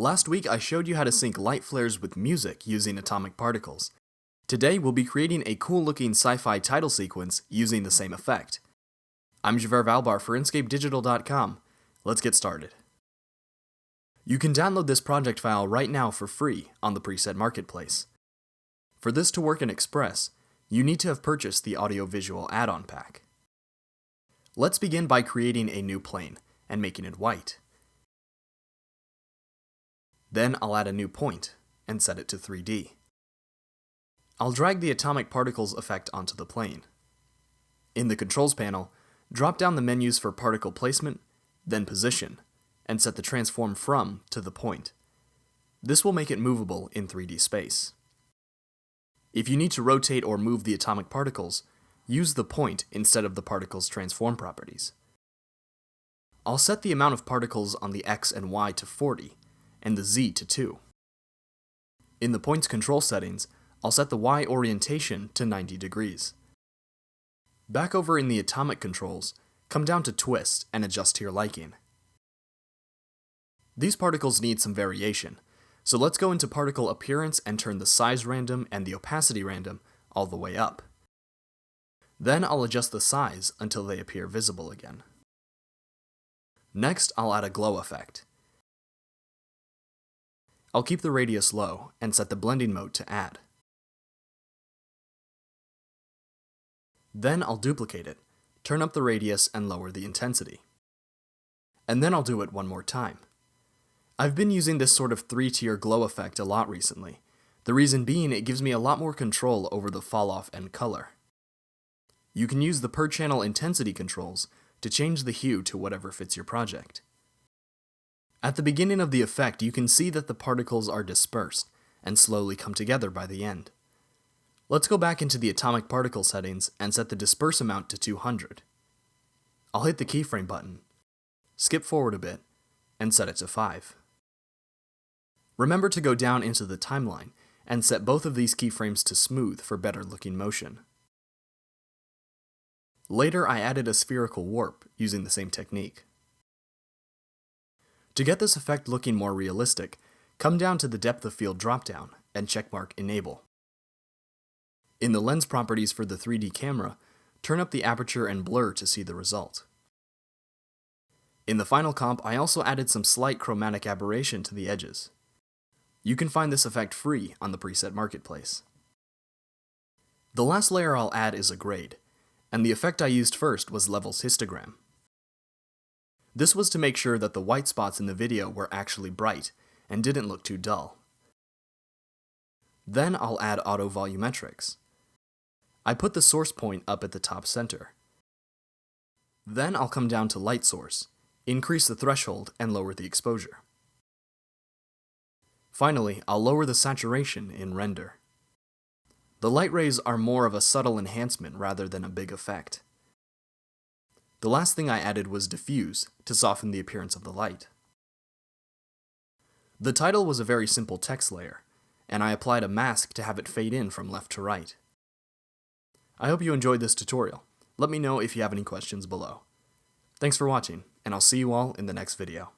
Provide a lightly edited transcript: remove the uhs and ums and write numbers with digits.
Last week I showed you how to sync light flares with music using atomic particles. Today we'll be creating a cool looking sci-fi title sequence using the same effect. I'm Javert Valbar for inScapeDigital.com. Let's get started. You can download this project file right now for free on the preset marketplace. For this to work in Express, you need to have purchased the audio-visual add-on pack. Let's begin by creating a new plane and making it white. Then I'll add a new point and set it to 3D. I'll drag the atomic particles effect onto the plane. In the controls panel, drop down the menus for particle placement, then position, and set the transform from to the point. This will make it movable in 3D space. If you need to rotate or move the atomic particles, use the point instead of the particle's transform properties. I'll set the amount of particles on the X and Y to 40, and the Z to 2. In the point's control settings, I'll set the Y orientation to 90 degrees. Back over in the atomic controls, come down to twist and adjust to your liking. These particles need some variation, so let's go into particle appearance and turn the size random and the opacity random all the way up. Then I'll adjust the size until they appear visible again. Next, I'll add a glow effect. I'll keep the radius low and set the blending mode to add. Then I'll duplicate it, turn up the radius and lower the intensity. And then I'll do it one more time. I've been using this sort of 3-tier glow effect a lot recently. The reason being it gives me a lot more control over the fall off and color. You can use the per channel intensity controls to change the hue to whatever fits your project. At the beginning of the effect, you can see that the particles are dispersed and slowly come together by the end. Let's go back into the atomic particle settings and set the disperse amount to 200. I'll hit the keyframe button, skip forward a bit, and set it to 5. Remember to go down into the timeline and set both of these keyframes to smooth for better looking motion. Later, I added a spherical warp using the same technique. To get this effect looking more realistic, come down to the depth of field dropdown and checkmark Enable. In the lens properties for the 3D camera, turn up the aperture and blur to see the result. In the final comp, I also added some slight chromatic aberration to the edges. You can find this effect free on the preset marketplace. The last layer I'll add is a grade, and the effect I used first was Level's histogram. This was to make sure that the white spots in the video were actually bright and didn't look too dull. Then I'll add auto volumetrics. I put the source point up at the top center. Then I'll come down to light source, increase the threshold and lower the exposure. Finally, I'll lower the saturation in render. The light rays are more of a subtle enhancement rather than a big effect. The last thing I added was diffuse to soften the appearance of the light. The title was a very simple text layer, and I applied a mask to have it fade in from left to right. I hope you enjoyed this tutorial. Let me know if you have any questions below. Thanks for watching, and I'll see you all in the next video.